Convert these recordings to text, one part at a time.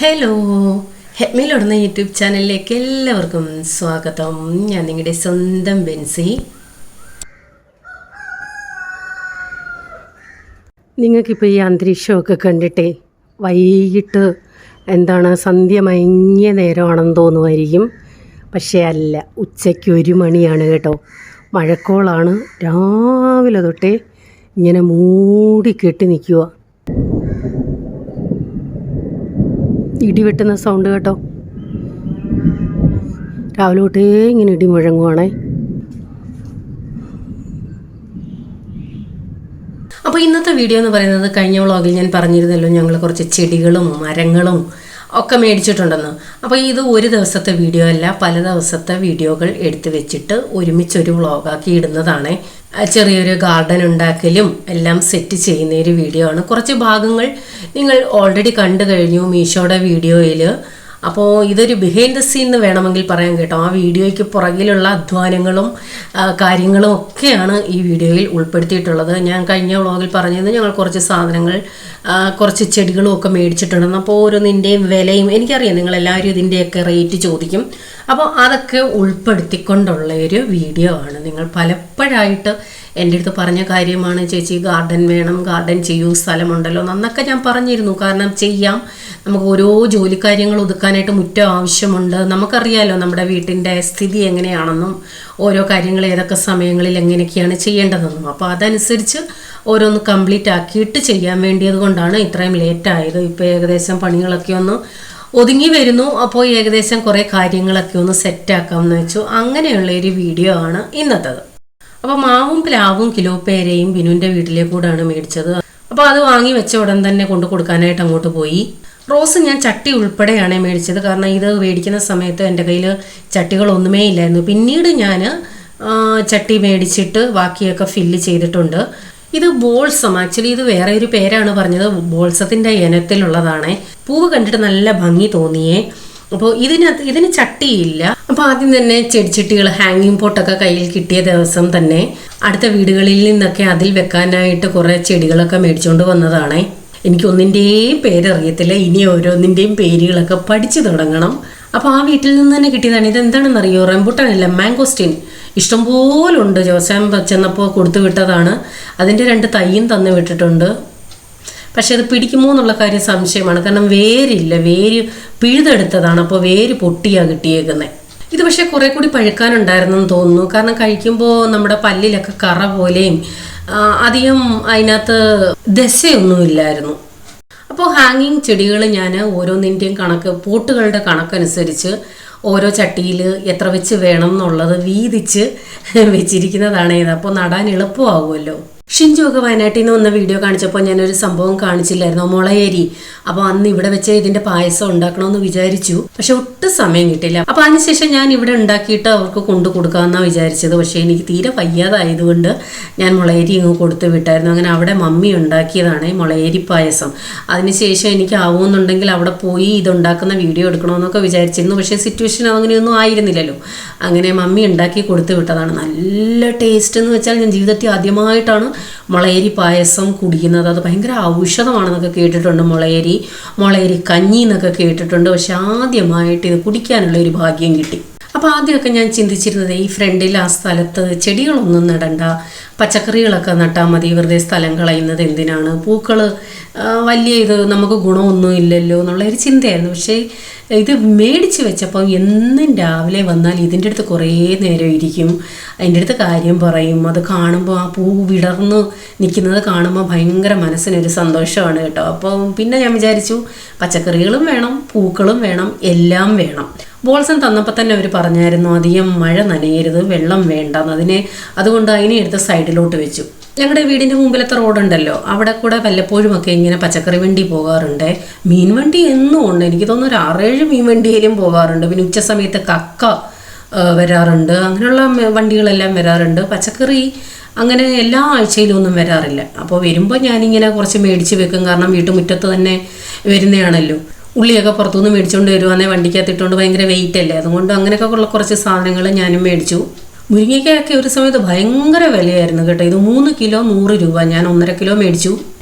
Hello, ഹെഡ്മിലോടുന്ന YouTube ചാനലിലേക്ക് എല്ലാവർക്കും സ്വാഗതം. ഞാൻ നിങ്ങളുടെ സ്വന്തം ബെൻസി. നിങ്ങൾക്കിപ്പോൾ ഈ അന്തരീക്ഷമൊക്കെ കണ്ടിട്ടേ വൈകിട്ട് സന്ധ്യ മയങ്ങിയ നേരമാണെന്ന് തോന്നുമായിരിക്കും. പക്ഷേ അല്ല, ഉച്ചയ്ക്ക് 1 മണിയാണ് കേട്ടോ. മഴക്കോളാണ്. രാവിലെ തൊട്ടേ ഇങ്ങനെ മൂടിക്കെട്ടി നിൽക്കുക. ഇടിവെട്ടുന്ന സൗണ്ട് കേട്ടോ. രാവിലെ തൊട്ടേ ഇങ്ങനെ ഇടി മുഴങ്ങുവാണേ. അപ്പോൾ ഇന്നത്തെ വീഡിയോ എന്ന് പറയുന്നത്, കഴിഞ്ഞ വ്ളോഗിൽ ഞാൻ പറഞ്ഞിരുന്നല്ലോ ഞങ്ങൾ കുറച്ച് ചെടികളും മരങ്ങളും ഒക്കെ മേടിച്ചിട്ടുണ്ടെന്ന്. അപ്പോൾ ഇത് ഒരു ദിവസത്തെ വീഡിയോ അല്ല, പല ദിവസത്തെ വീഡിയോകൾ എടുത്തു വെച്ചിട്ട് ഒരുമിച്ചൊരു വ്ളോഗാക്കി ഇടുന്നതാണ്. ചെറിയൊരു ഗാർഡൻ ഉണ്ടാക്കലും എല്ലാം സെറ്റ് ചെയ്യുന്ന ഒരു വീഡിയോ ആണ്. കുറച്ച് ഭാഗങ്ങൾ നിങ്ങൾ ഓൾറെഡി കണ്ടു കഴിഞ്ഞു മീഷോയുടെ വീഡിയോയിൽ. അപ്പോൾ ഇതൊരു ബിഹൈൻഡ് ദ സീൻ എന്ന് വേണമെങ്കിൽ പറയാൻ കേട്ടോ. ആ വീഡിയോയ്ക്ക് പുറകിലുള്ള അധ്വാനങ്ങളും കാര്യങ്ങളും ഒക്കെയാണ് ഈ വീഡിയോയിൽ ഉൾപ്പെടുത്തിയിട്ടുള്ളത്. ഞാൻ കഴിഞ്ഞ വ്ളോഗിൽ പറഞ്ഞത് ഞങ്ങൾ കുറച്ച് സാധനങ്ങൾ, കുറച്ച് ചെടികളും ഒക്കെ മേടിച്ചിട്ടുണ്ടെന്ന്. അപ്പോൾ ഓരോന്നിൻ്റെയും വിലയും എനിക്കറിയാം, നിങ്ങളെല്ലാവരും ഇതിൻ്റെയൊക്കെ റേറ്റ് ചോദിക്കും. അപ്പോൾ അതൊക്കെ ഉൾപ്പെടുത്തിക്കൊണ്ടുള്ള ഒരു വീഡിയോ ആണ്. നിങ്ങൾ പലപ്പോഴായിട്ട് എൻ്റെ അടുത്ത് പറഞ്ഞ കാര്യമാണ്, ചേച്ചി ഗാർഡൻ വേണം, ഗാർഡൻ ചെയ്യൂ, സ്ഥലമുണ്ടല്ലോ എന്നൊക്കെ ഞാൻ പറഞ്ഞിരുന്നു. കാരണം ചെയ്യാം, നമുക്ക് ഓരോ ജോലിക്കാര്യങ്ങൾ ഒതുക്കാനായിട്ട് മുറ്റം ആവശ്യമുണ്ട്. നമുക്കറിയാമല്ലോ നമ്മുടെ വീട്ടിൻ്റെ സ്ഥിതി എങ്ങനെയാണെന്നും ഓരോ കാര്യങ്ങൾ ഏതൊക്കെ സമയങ്ങളിൽ എങ്ങനെയൊക്കെയാണ് ചെയ്യേണ്ടതെന്നും. അപ്പോൾ അതനുസരിച്ച് ഓരോന്ന് കംപ്ലീറ്റ് ആക്കിയിട്ട് ചെയ്യാൻ വേണ്ടിയത് കൊണ്ടാണ് ഇത്രയും ലേറ്റായത്. ഇപ്പോൾ ഏകദേശം പണികളൊക്കെ ഒന്ന് ഒതുങ്ങി വരുന്നു. അപ്പോൾ ഏകദേശം കുറേ കാര്യങ്ങളൊക്കെ ഒന്ന് സെറ്റാക്കാമെന്ന് വെച്ചു. അങ്ങനെയുള്ള ഒരു വീഡിയോ ആണ് ഇന്നത്തേത്. അപ്പോൾ മാവും പ്ലാവും കിലോ പേരയും ബിനുവിൻ്റെ വീട്ടിലേക്ക് കൂടെയാണ് മേടിച്ചത്. അപ്പോൾ അത് വാങ്ങി വെച്ച ഉടൻ തന്നെ കൊണ്ടു കൊടുക്കാനായിട്ട് അങ്ങോട്ട് പോയി. റോസ് ഞാൻ ചട്ടി ഉൾപ്പെടെയാണ് മേടിച്ചത്. കാരണം ഇത് മേടിക്കുന്ന സമയത്ത് എൻ്റെ കയ്യിൽ ചട്ടികളൊന്നുമേ ഇല്ലായിരുന്നു. പിന്നീട് ഞാൻ ചട്ടി മേടിച്ചിട്ട് ബാക്കിയൊക്കെ ഫില്ല് ചെയ്തിട്ടുണ്ട്. ഇത് ബോൾസം, ആക്ച്വലി ഇത് വേറെ ഒരു പേരാണ് പറഞ്ഞത്. ബോൾസത്തിൻ്റെ ഇനത്തിലുള്ളതാണ്. പൂവ് കണ്ടിട്ട് നല്ല ഭംഗി തോന്നിയേ. അപ്പോൾ ഇതിന് ചട്ടിയില്ല. അപ്പോൾ ആദ്യം തന്നെ ചെടിച്ചട്ടികൾ, ഹാങ്ങിങ് പോട്ടൊക്കെ കയ്യിൽ കിട്ടിയ ദിവസം തന്നെ അടുത്ത വീടുകളിൽ നിന്നൊക്കെ അതിൽ വെക്കാനായിട്ട് കുറേ ചെടികളൊക്കെ മേടിച്ചുകൊണ്ട് വന്നതാണ്. എനിക്കൊന്നിൻ്റെയും പേരറിയത്തില്ല. ഇനി ഓരോന്നിൻ്റെയും പേരുകളൊക്കെ പഠിച്ചു തുടങ്ങണം. അപ്പോൾ ആ വീട്ടിൽ നിന്ന് തന്നെ കിട്ടിയതാണ്. ഇതെന്താണെന്നറിയോ? റംബുട്ടാനല്ല, മാംഗോസ്റ്റീൻ. ഇഷ്ടംപോലുണ്ട്. ജോസാൻ ചെന്നപ്പോൾ കൊടുത്തു വിട്ടതാണ്. അതിൻ്റെ 2 തൈയും തന്നു വിട്ടിട്ടുണ്ട്. പക്ഷെ അത് പിടിക്കുമോ എന്നുള്ള കാര്യം സംശയമാണ്. കാരണം വേരില്ല, വേര് പിഴുതെടുത്തതാണ്. അപ്പോൾ വേര് പൊട്ടിയാണ് കിട്ടിയേക്കുന്നത്. ഇത് പക്ഷേ കുറേ കൂടി പഴുക്കാനുണ്ടായിരുന്നെന്ന് തോന്നുന്നു. കാരണം കഴിക്കുമ്പോൾ നമ്മുടെ പല്ലിലൊക്കെ കറ പോലെയും അധികം അതിനകത്ത് ദശയൊന്നുമില്ലായിരുന്നു. അപ്പോൾ ഹാങ്ങിങ് ചെടികൾ ഞാൻ ഓരോന്നിൻ്റെയും കണക്ക്, പോട്ടുകളുടെ കണക്കനുസരിച്ച് ഓരോ ചട്ടിയിൽ എത്ര വെച്ച് വേണം എന്നുള്ളത് വീതിച്ച് വെച്ചിരിക്കുന്നതാണ് ഇത്. അപ്പോൾ നടാൻ എളുപ്പമാകുമല്ലോ. ഷിഞ്ചു ഒക്കെ വയനാട്ടിൽ നിന്ന് വന്ന വീഡിയോ കാണിച്ചപ്പോൾ ഞാനൊരു സംഭവം കാണിച്ചില്ലായിരുന്നു, മുളയരി. അപ്പോൾ അന്ന് ഇവിടെ വെച്ച് ഇതിൻ്റെ പായസം ഉണ്ടാക്കണമെന്ന് വിചാരിച്ചു. പക്ഷെ ഒട്ടും സമയം കിട്ടില്ല. അപ്പോൾ അതിനുശേഷം ഞാൻ ഇവിടെ ഉണ്ടാക്കിയിട്ട് അവർക്ക് കൊണ്ടു കൊടുക്കാമെന്നാണ് വിചാരിച്ചത്. പക്ഷേ എനിക്ക് തീരെ വയ്യാതായതുകൊണ്ട് ഞാൻ മുളയരി ഇങ്ങ് കൊടുത്തു വിട്ടായിരുന്നു. അങ്ങനെ അവിടെ മമ്മി ഉണ്ടാക്കിയതാണ് മുളയരി പായസം. അതിനുശേഷം എനിക്ക് ആവുമെന്നുണ്ടെങ്കിൽ അവിടെ പോയി ഇതുണ്ടാക്കുന്ന വീഡിയോ എടുക്കണമെന്നൊക്കെ വിചാരിച്ചിരുന്നു. പക്ഷേ സിറ്റുവേഷൻ അങ്ങനെയൊന്നും ആയിരുന്നില്ലല്ലോ. അങ്ങനെ മമ്മി ഉണ്ടാക്കി കൊടുത്തു വിട്ടതാണ്. നല്ല ടേസ്റ്റ് എന്ന് വെച്ചാൽ ഞാൻ ജീവിതത്തിൽ ആദ്യമായിട്ടാണ് മുളയരി പായസം കുടിക്കുന്നത്. അത് ഭയങ്കര ഔഷധമാണെന്നൊക്കെ കേട്ടിട്ടുണ്ട്. മുളയരി കഞ്ഞി എന്നൊക്കെ കേട്ടിട്ടുണ്ട്. പക്ഷെ ആദ്യമായിട്ട് ഇത് കുടിക്കാനുള്ള ഒരു ഭാഗ്യം കിട്ടി. അപ്പോൾ ആദ്യമൊക്കെ ഞാൻ ചിന്തിച്ചിരുന്നത്, ഈ ഫ്രണ്ടിൽ ആ സ്ഥലത്ത് ചെടികളൊന്നും നടണ്ട, പച്ചക്കറികളൊക്കെ നട്ടാൽ മതി, വെറുതെ സ്ഥലം കളയുന്നത് എന്തിനാണ്, പൂക്കൾ വലിയ ഇത് നമുക്ക് ഗുണമൊന്നും ഇല്ലല്ലോ എന്നുള്ളൊരു ചിന്തയായിരുന്നു. പക്ഷേ ഇത് മേടിച്ച് വെച്ചപ്പോൾ എന്നും രാവിലെ വന്നാൽ ഇതിൻ്റെ അടുത്ത് കുറേ നേരം ഇരിക്കും, അതിൻ്റെ അടുത്ത് കാര്യം പറയും. അത് കാണുമ്പോൾ, ആ പൂ വിടർന്ന് നിൽക്കുന്നത് കാണുമ്പോൾ ഭയങ്കര മനസ്സിനൊരു സന്തോഷമാണ് കേട്ടോ. അപ്പോൾ പിന്നെ ഞാൻ വിചാരിച്ചു, പച്ചക്കറികളും വേണം, പൂക്കളും വേണം, എല്ലാം വേണം. ബോൾസം തന്നപ്പോൾ തന്നെ അവർ പറഞ്ഞായിരുന്നു അധികം മഴ നനയരുത്, വെള്ളം വേണ്ടെന്ന്. അതുകൊണ്ട് അതിനെ എടുത്ത് സൈഡിലോട്ട് വെച്ചു. ഞങ്ങളുടെ വീടിൻ്റെ മുമ്പിലത്തെ റോഡുണ്ടല്ലോ, അവിടെ കൂടെ വല്ലപ്പോഴും ഒക്കെ ഇങ്ങനെ പച്ചക്കറി വണ്ടി പോകാറുണ്ട്. മീൻ വണ്ടി എന്നും ഉണ്ട്. എനിക്ക് തോന്നുന്നു ഒരു 6-7 മീൻ വണ്ടിയിലും പോകാറുണ്ട്. പിന്നെ ഉച്ച സമയത്ത് കക്ക വരാറുണ്ട്. അങ്ങനെയുള്ള വണ്ടികളെല്ലാം വരാറുണ്ട്. പച്ചക്കറി അങ്ങനെ എല്ലാ ആഴ്ചയിലും ഒന്നും വരാറില്ല. അപ്പോൾ വരുമ്പോൾ ഞാനിങ്ങനെ കുറച്ച് മേടിച്ച് വെക്കും. കാരണം വീട്ടുമുറ്റത്ത് തന്നെ വരുന്നതാണല്ലോ. ഉള്ളിയൊക്കെ പുറത്തുനിന്ന് മേടിച്ചുകൊണ്ട് വരുവാണെങ്കിൽ വണ്ടിക്കകത്ത് ഇട്ടുകൊണ്ട് ഭയങ്കര വെയിറ്റ് അല്ലേ. അതുകൊണ്ട് അങ്ങനെയൊക്കെ ഉള്ള കുറച്ച് സാധനങ്ങൾ ഞാനും മേടിച്ചു. മുരിങ്ങയ്ക്കൊക്കെ ഒരു സമയത്ത് ഭയങ്കര വിലയായിരുന്നു കേട്ടോ. ഇത് 3 കിലോ 100 രൂപ. ഞാൻ 1.5 കിലോ മേടിച്ചു.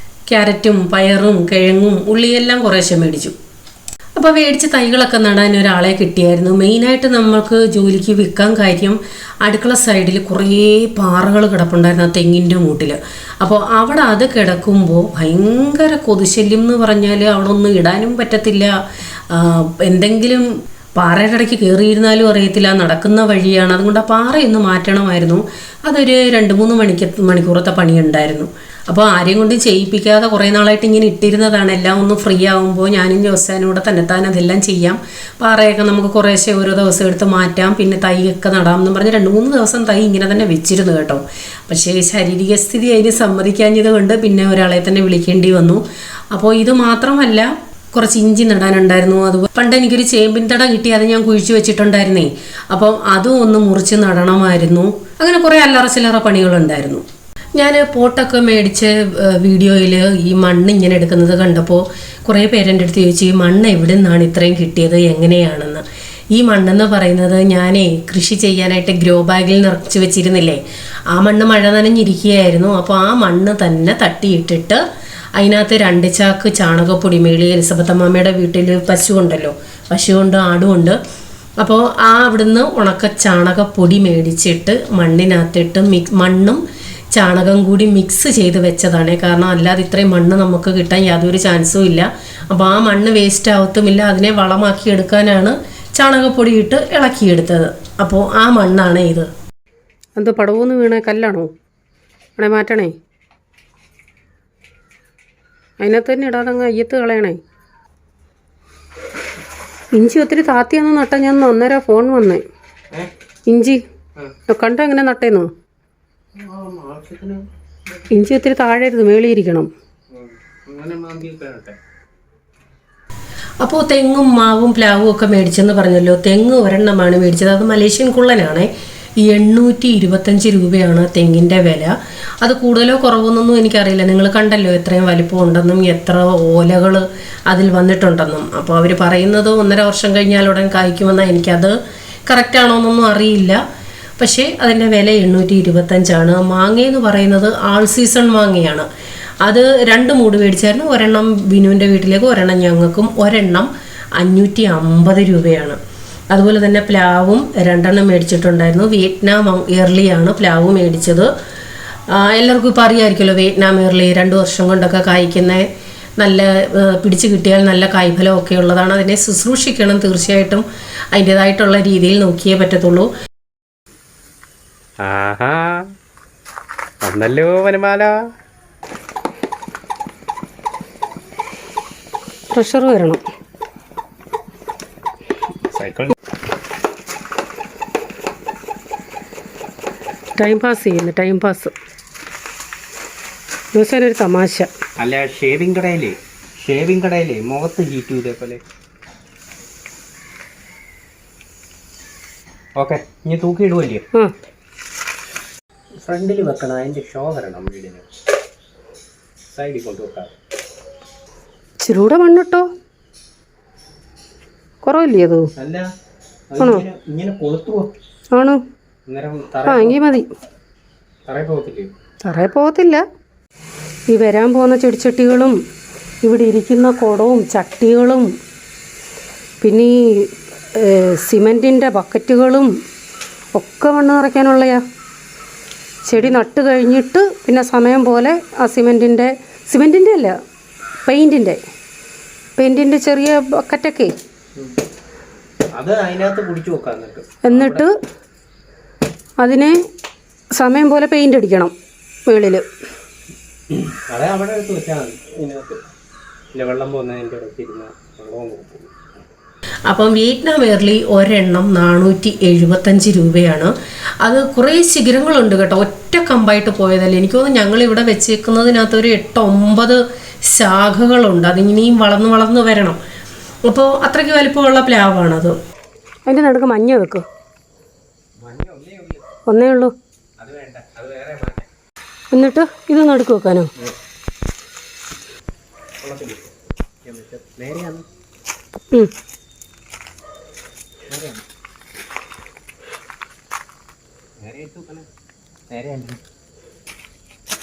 ക്യാരറ്റും പയറും കിഴങ്ങും ഉള്ളിയെല്ലാം കുറേശ്ശെ മേടിച്ചു. അപ്പോൾ അപ്പോൾ മേടിച്ച് തൈകളൊക്കെ നടാൻ ഒരാളെ കിട്ടിയായിരുന്നു. മെയിനായിട്ട് നമ്മൾക്ക് ജോലിക്ക് വിൽക്കാൻ കാര്യം അടുക്കള സൈഡിൽ കുറേ പാറകൾ കിടപ്പുണ്ടായിരുന്നു ആ തെങ്ങിൻ്റെ മൂട്ടിൽ. അപ്പോൾ അവിടെ അത് കിടക്കുമ്പോൾ ഭയങ്കര കൊതുശല്യം എന്ന് പറഞ്ഞാൽ അവിടെ ഒന്നും ഇടാനും പറ്റത്തില്ല. എന്തെങ്കിലും പാറയുടെ ഇടയ്ക്ക് കയറിയിരുന്നാലും അറിയത്തില്ല, നടക്കുന്ന വഴിയാണ്. അതുകൊണ്ട് ആ പാറയൊന്ന് മാറ്റണമായിരുന്നു. അതൊരു 2-3 മണിക്കൂറത്തെ പണിയുണ്ടായിരുന്നു. അപ്പോൾ ആരെയും കൊണ്ടും ചെയ്യിപ്പിക്കാതെ കുറേ നാളായിട്ട് ഇങ്ങനെ ഇട്ടിരുന്നതാണ്. എല്ലാം ഒന്ന് ഫ്രീ ആകുമ്പോൾ ഞാനും ജോസാനും കൂടെ തന്നെത്താൻ അതെല്ലാം ചെയ്യാം. പാറയൊക്കെ നമുക്ക് കുറേശ്ശെ ഓരോ ദിവസം എടുത്ത് മാറ്റാം, പിന്നെ തൈയൊക്കെ നടാം എന്ന് പറഞ്ഞ് 2-3 ദിവസം തൈ ഇങ്ങനെ തന്നെ വെച്ചിരുന്നു കേട്ടോ. പക്ഷേ ശാരീരിക സ്ഥിതി അതിന് സമ്മതിക്കാഞ്ഞത് കൊണ്ട് പിന്നെ ഒരാളെ തന്നെ വിളിക്കേണ്ടി വന്നു. അപ്പോൾ ഇത് മാത്രമല്ല, കുറച്ച് ഇഞ്ചി നടാനുണ്ടായിരുന്നു. അതുപോലെ പണ്ട് എനിക്കൊരു ചേമ്പിൻ തട കിട്ടി, അത് ഞാൻ കുഴിച്ചു വെച്ചിട്ടുണ്ടായിരുന്നേ. അപ്പം അതും ഒന്ന് മുറിച്ച് നടണമായിരുന്നു. അങ്ങനെ കുറേ അല്ലറ ചില്ലറ പണികളുണ്ടായിരുന്നു. ഞാൻ പോട്ടൊക്കെ മേടിച്ച് വീഡിയോയിൽ ഈ മണ്ണ് ഇങ്ങനെ എടുക്കുന്നത് കണ്ടപ്പോൾ കുറേ പേരെൻ്റെ അടുത്ത് ചോദിച്ചു, ഈ മണ്ണ് എവിടെ നിന്നാണ് ഇത്രയും കിട്ടിയത്, എങ്ങനെയാണെന്ന്. ഈ മണ്ണെന്ന് പറയുന്നത് ഞാനേ കൃഷി ചെയ്യാനായിട്ട് ഗ്രോ ബാഗിൽ നിറച്ച് വെച്ചിരുന്നില്ലേ, ആ മണ്ണ് മഴ നനഞ്ഞിരിക്കുകയായിരുന്നു. അപ്പോൾ ആ മണ്ണ് തന്നെ തട്ടിയിട്ടിട്ട് അതിനകത്ത് 2 ചാക്ക് ചാണകപ്പൊടി, മേളി എലിസബത്ത് അമ്മമ്മയുടെ വീട്ടിൽ പശുവുണ്ടല്ലോ, പശുവുണ്ട് ആടുമുണ്ട്. അപ്പോൾ അവിടുന്ന് ഉണക്ക ചാണകപ്പൊടി മേടിച്ചിട്ട് മണ്ണിനകത്തിട്ട് മണ്ണും ചാണകം കൂടി മിക്സ് ചെയ്ത് വെച്ചതാണ്. കാരണം അല്ലാതെ ഇത്രയും മണ്ണ് നമുക്ക് കിട്ടാൻ യാതൊരു ചാൻസും ഇല്ല. അപ്പോൾ ആ മണ്ണ് വേസ്റ്റ് ആവത്തുമില്ല, അതിനെ വളമാക്കി എടുക്കാനാണ് ചാണകപ്പൊടി ഇട്ട് ഇളക്കിയെടുത്തത്. അപ്പോൾ ആ മണ്ണാണ് ഇത്. എന്തോ പടവൂന്ന് വീണേ കല്ലാണോ? ആണേ മാറ്റണേ, അതിനകത്ത് തന്നെ ഇടാതെ അങ്ങ് അയ്യത്ത് കളയണേ. ഇഞ്ചി ഒത്തിരി താത്തിയാന്ന് നട്ട ഞാൻ അന്നേരം ഫോൺ വന്നേ. ഇഞ്ചി കണ്ട എങ്ങനെ നട്ടേന്നു? ഇഞ്ചി ഒത്തിരി താഴെരുത്, മേളിയിരിക്കണം. അപ്പോൾ തെങ്ങും മാവും പ്ലാവും ഒക്കെ മേടിച്ചെന്ന് പറഞ്ഞല്ലോ. തെങ്ങ് ഒരെണ്ണമാണ് മേടിച്ചത്, അത് മലേഷ്യൻ കുള്ളനാണ്. 825 രൂപയാണ് തെങ്ങിൻ്റെ വില. അത് കൂടുതലോ കുറവൊന്നും എനിക്കറിയില്ല. നിങ്ങൾ കണ്ടല്ലോ എത്രയും വലിപ്പം ഉണ്ടെന്നും എത്ര ഓലകൾ അതിൽ വന്നിട്ടുണ്ടെന്നും. അപ്പോൾ അവർ പറയുന്നത് 1.5 വർഷം കഴിഞ്ഞാൽ ഉടൻ കായ്ക്കുമെന്നാൽ എനിക്കത് കറക്റ്റാണോ എന്നൊന്നും അറിയില്ല. പക്ഷേ അതിൻ്റെ വില 825ആണ്. മാങ്ങയെന്ന് പറയുന്നത് ആൾ സീസൺ മാങ്ങയാണ്. അത് 2 മൂട് മേടിച്ചായിരുന്നു. ഒരെണ്ണം ബിനുവിൻ്റെ വീട്ടിലേക്ക്, ഒരെണ്ണം ഞങ്ങൾക്കും. ഒരെണ്ണം 550 രൂപയാണ്. അതുപോലെ തന്നെ പ്ലാവും 2 മേടിച്ചിട്ടുണ്ടായിരുന്നു. വിയറ്റ്നാം ഇയർലിയാണ് പ്ലാവ് മേടിച്ചത്. എല്ലാവർക്കും ഇപ്പോൾ അറിയാമായിരിക്കുമല്ലോ വിയറ്റ്നാം ഇയർലി 2 വർഷം കൊണ്ടൊക്കെ കായ്ക്കുന്ന, നല്ല പിടിച്ച് കിട്ടിയാൽ നല്ല കായ്ഫലമൊക്കെ ഉള്ളതാണ്. അതിനെ ശുശ്രൂഷിക്കണം തീർച്ചയായിട്ടും. അതിൻ്റേതായിട്ടുള്ള രീതിയിൽ നോക്കിയേ പറ്റത്തുള്ളൂ. പ്രഷർ വരണം. ടൈം പാസ് ചെയ്യുന്നു, ടൈം പാസ്. ദിവസം ഒരു തമാശ അല്ല. ഷേവിംഗ് കടയിലേ മുഖത്ത് ഹീറ്റ് ഇതേപോലെ. ഓക്കെ, ഇനി തൂക്കിയിടുവല്ലേ? ഫ്രണ്ടിൽ വെക്കണം, അതിന്റെ ഷോ വരണം വീടിന്. സൈഡിൽ കൊണ്ടുവെക്കാം. ഇച്ചിരൂടെ മണ്ണിട്ടോ, കുറവില്ലേ അത്? അല്ല, ഇങ്ങനെ കൊളുത്തുവോ? ആണോ? എങ്കിൽ മതി. തറയിൽ പോകത്തില്ല. ഈ വരാൻ പോകുന്ന ചെടിച്ചട്ടികളും ഇവിടെ ഇരിക്കുന്ന കുടവും ചട്ടികളും പിന്നെ ഈ സിമൻറ്റിൻ്റെ ബക്കറ്റുകളും ഒക്കെ മണ്ണ് നിറയ്ക്കാനുള്ളയാ. ചെടി നട്ട് കഴിഞ്ഞിട്ട് പിന്നെ സമയം പോലെ ആ സിമൻറ്റിൻ്റെ അല്ല, പെയിൻറ്റിൻ്റെ ചെറിയ ബക്കറ്റൊക്കെ എന്നിട്ട് അതിനെ സമയം പോലെ പെയിൻ്റ് അടിക്കണം മുകളിൽ. അപ്പം വിയറ്റ്നാം എയർലി ഒരെണ്ണം 475 രൂപയാണ്. അത് കുറേ ശിഖരങ്ങളുണ്ട് കേട്ടോ, ഒറ്റ കമ്പായിട്ട് പോയതല്ലേ. എനിക്ക് തോന്നുന്നു ഞങ്ങളിവിടെ വെച്ചേക്കുന്നതിനകത്ത് ഒരു 8-9 ശാഖകളുണ്ട്. അതിങ്ങനെയും വളർന്ന് വരണം. അപ്പോൾ അത്രയ്ക്ക് വലിപ്പമുള്ള പ്ലാവാണത്. അതിൻ്റെ നടുക്ക് മഞ്ഞ വെക്കും. ഒന്നേ ഉള്ളൂ. എന്നിട്ട് ഇത് നടുക്ക് വെക്കാനോ?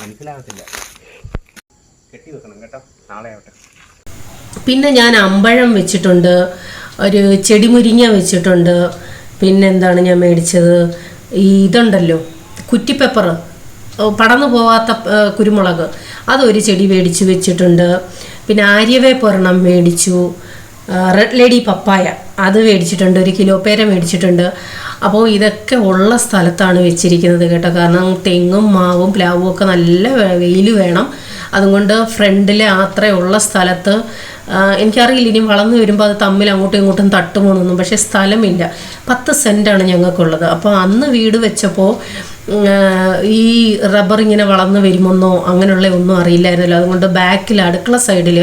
മനസ്സിലാകത്തില്ല. കെട്ടി വെക്കണം കേട്ടോ, നാളെ ആവട്ടെ. പിന്നെ ഞാൻ അമ്പഴം വെച്ചിട്ടുണ്ട്, ഒരു ചെടിമുരിങ്ങ വെച്ചിട്ടുണ്ട്. പിന്നെന്താണ് ഞാൻ മേടിച്ചത്, ഈ ഇതുണ്ടല്ലോ കുറ്റിപ്പെപ്പർ, പടന്നു പോവാത്ത കുരുമുളക്, അതൊരു ചെടി മേടിച്ച് വെച്ചിട്ടുണ്ട്. പിന്നെ ആര്യവേപ്പ് ഒരെണ്ണം മേടിച്ചു. റെഡ് ലേഡി പപ്പായ അത് മേടിച്ചിട്ടുണ്ട്, 1 കിലോ പേര മേടിച്ചിട്ടുണ്ട്. അപ്പോൾ ഇതൊക്കെ ഉള്ള സ്ഥലത്താണ് വെച്ചിരിക്കുന്നത് കേട്ടോ. കാരണം തെങ്ങും മാവും പ്ലാവും ഒക്കെ നല്ല വെയിൽ വേണം. അതുകൊണ്ട് ഫ്രണ്ടിലെ അത്രയുള്ള സ്ഥലത്ത് എനിക്കറിയില്ല ഇനി വളർന്നു വരുമ്പോൾ അത് തമ്മിൽ അങ്ങോട്ടും ഇങ്ങോട്ടും തട്ടുമോന്നൊന്നും, പക്ഷേ സ്ഥലമില്ല. 10 സെൻറ്റാണ് ഞങ്ങൾക്കുള്ളത്. അപ്പോൾ അന്ന് വീട് വെച്ചപ്പോൾ ഈ റബ്ബർ ഇങ്ങനെ വളർന്നു വരുമെന്നോ അങ്ങനെയുള്ള ഒന്നും അറിയില്ലായിരുന്നല്ലോ. അതുകൊണ്ട് ബാക്കിൽ അടുക്കള സൈഡിൽ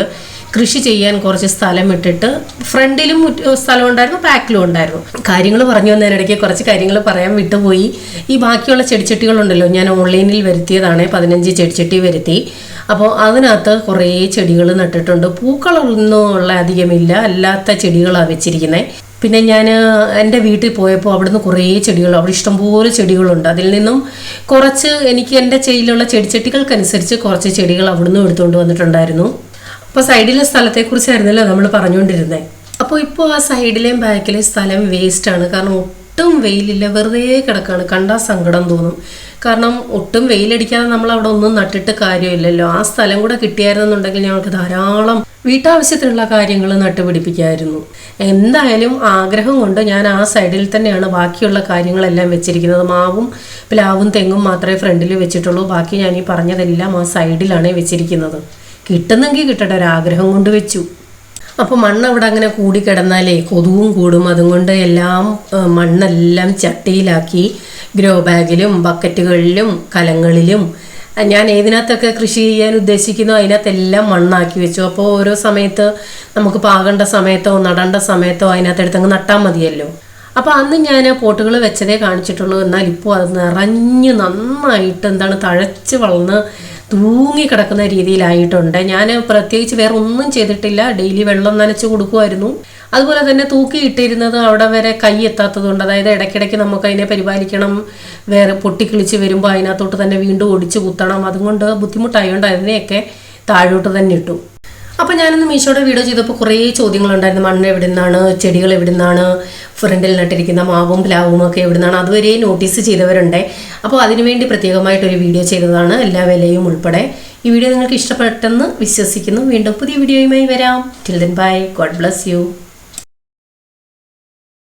കൃഷി ചെയ്യാൻ കുറച്ച് സ്ഥലം ഇട്ടിട്ട് ഫ്രണ്ടിലും സ്ഥലം ഉണ്ടായിരുന്നു, ബാക്കിലും ഉണ്ടായിരുന്നു. കാര്യങ്ങൾ പറഞ്ഞു വന്നതിനിടയ്ക്ക് കുറച്ച് കാര്യങ്ങൾ പറയാൻ വിട്ടുപോയി. ഈ ബാക്കിയുള്ള ചെടിച്ചട്ടികളുണ്ടല്ലോ, ഞാൻ ഓൺലൈനിൽ വരുത്തിയതാണ്, 15 ചെടിച്ചട്ടി വരുത്തി. അപ്പോൾ അതിനകത്ത് കുറേ ചെടികൾ നട്ടിട്ടുണ്ട്. പൂക്കളൊന്നും ഉള്ള അധികമില്ല, അല്ലാത്ത ചെടികളാണ് വെച്ചിരിക്കുന്നത്. പിന്നെ ഞാൻ എൻ്റെ വീട്ടിൽ പോയപ്പോൾ അവിടുന്ന് കുറേ ചെടികൾ, അവിടെ ഇഷ്ടംപോലെ ചെടികളുണ്ട്. അതിൽ നിന്നും കുറച്ച് എനിക്ക് എൻ്റെ ചെടിയിലുള്ള ചെടിച്ചട്ടികൾക്കനുസരിച്ച് കുറച്ച് ചെടികൾ അവിടുന്ന് എടുത്തുകൊണ്ട് വന്നിട്ടുണ്ടായിരുന്നു. അപ്പോൾ സൈഡിലെ സ്ഥലത്തെക്കുറിച്ചായിരുന്നല്ലോ നമ്മൾ പറഞ്ഞുകൊണ്ടിരുന്നത്. അപ്പോൾ ഇപ്പോൾ ആ സൈഡിലെയും ബാക്കിലെയും സ്ഥലം വേസ്റ്റാണ്. കാരണം ഒട്ടും വെയിലില്ല, വെറുതെ കിടക്കാണ്. കണ്ടാൽ സങ്കടം തോന്നും. കാരണം ഒട്ടും വെയിലടിക്കാതെ നമ്മൾ അവിടെ ഒന്നും നട്ടിട്ട് കാര്യമില്ലല്ലോ. ആ സ്ഥലം കൂടെ കിട്ടിയായിരുന്നെന്നുണ്ടെങ്കിൽ ഞങ്ങൾക്ക് ധാരാളം വീട്ടാവശ്യത്തിനുള്ള കാര്യങ്ങൾ നട്ടുപിടിപ്പിക്കായിരുന്നു. എന്തായാലും ആഗ്രഹം കൊണ്ട് ഞാൻ ആ സൈഡിൽ തന്നെയാണ് ബാക്കിയുള്ള കാര്യങ്ങളെല്ലാം വെച്ചിരിക്കുന്നത്. മാവും പ്ലാവും തെങ്ങും മാത്രമേ ഫ്രണ്ടിൽ വെച്ചിട്ടുള്ളൂ. ബാക്കി ഞാൻ ഈ പറഞ്ഞതെല്ലാം ആ സൈഡിലാണ് വെച്ചിരിക്കുന്നത്. കിട്ടുന്നെങ്കിൽ കിട്ടട്ടെ, ഒരാഗ്രഹം കൊണ്ട് വെച്ചു. അപ്പോൾ മണ്ണ് അവിടെ അങ്ങനെ കൂടിക്കിടന്നാലേ കൊതുവും കൂടും. അതുകൊണ്ട് എല്ലാം മണ്ണെല്ലാം ചട്ടിയിലാക്കി ഗ്രോ ബാഗിലും ബക്കറ്റുകളിലും കലങ്ങളിലും ഞാൻ ഏതിനകത്തൊക്കെ കൃഷി ചെയ്യാൻ ഉദ്ദേശിക്കുന്നു അതിനകത്തെല്ലാം മണ്ണാക്കി വെച്ചു. അപ്പോൾ ഓരോ സമയത്ത് നമുക്ക് പാകേണ്ട സമയത്തോ നടേണ്ട സമയത്തോ അതിനകത്തെടുത്തങ്ങ് നട്ടാൽ മതിയല്ലോ. അപ്പോൾ അന്ന് ഞാൻ പോട്ടുകൾ വെച്ചതേ കാണിച്ചിട്ടുള്ളൂ. എന്നാൽ ഇപ്പോൾ അത് നിറഞ്ഞ് നന്നായിട്ട് തഴച്ച് വളർന്ന് തൂങ്ങിക്കിടക്കുന്ന രീതിയിലായിട്ടുണ്ട്. ഞാൻ പ്രത്യേകിച്ച് വേറെ ഒന്നും ചെയ്തിട്ടില്ല. ഡെയിലി വെള്ളം നനച്ച് കൊടുക്കുമായിരുന്നു. അതുപോലെ തന്നെ തൂക്കിയിട്ടിരുന്നത് അവിടെ വരെ കൈ എത്താത്തത് കൊണ്ട്, അതായത് ഇടയ്ക്കിടയ്ക്ക് നമുക്ക് അതിനെ പരിപാലിക്കണം. വേറെ പൊട്ടിക്കിളിച്ച് വരുമ്പോൾ അതിനകത്തോട്ട് തന്നെ വീണ്ടും ഒടിച്ച് കുത്തണം. അതുകൊണ്ട് ബുദ്ധിമുട്ടായതുകൊണ്ട് അതിനെയൊക്കെ താഴോട്ട് തന്നെ ഇട്ടു. അപ്പോൾ ഞാനൊന്ന് മീഷോയുടെ വീഡിയോ ചെയ്തപ്പോൾ കുറേ ചോദ്യങ്ങളുണ്ടായിരുന്നു. മണ്ണ് എവിടെ നിന്നാണ്, ചെടികൾ എവിടെ നിന്നാണ്, ഫ്രണ്ടിൽ നട്ടിരിക്കുന്ന മാവും പ്ലാവും ഒക്കെ എവിടെ നിന്നാണ്, അതുവരെ നോട്ടീസ് ചെയ്തവരുണ്ട്. അപ്പോൾ അതിനുവേണ്ടി പ്രത്യേകമായിട്ടൊരു വീഡിയോ ചെയ്തതാണ്, എല്ലാ വിലയും ഉൾപ്പെടെ. ഈ വീഡിയോ നിങ്ങൾക്ക് ഇഷ്ടപ്പെട്ടെന്ന് വിശ്വസിക്കുന്നു. വീണ്ടും പുതിയ വീഡിയോയുമായി വരാം. Till then bye, God bless you.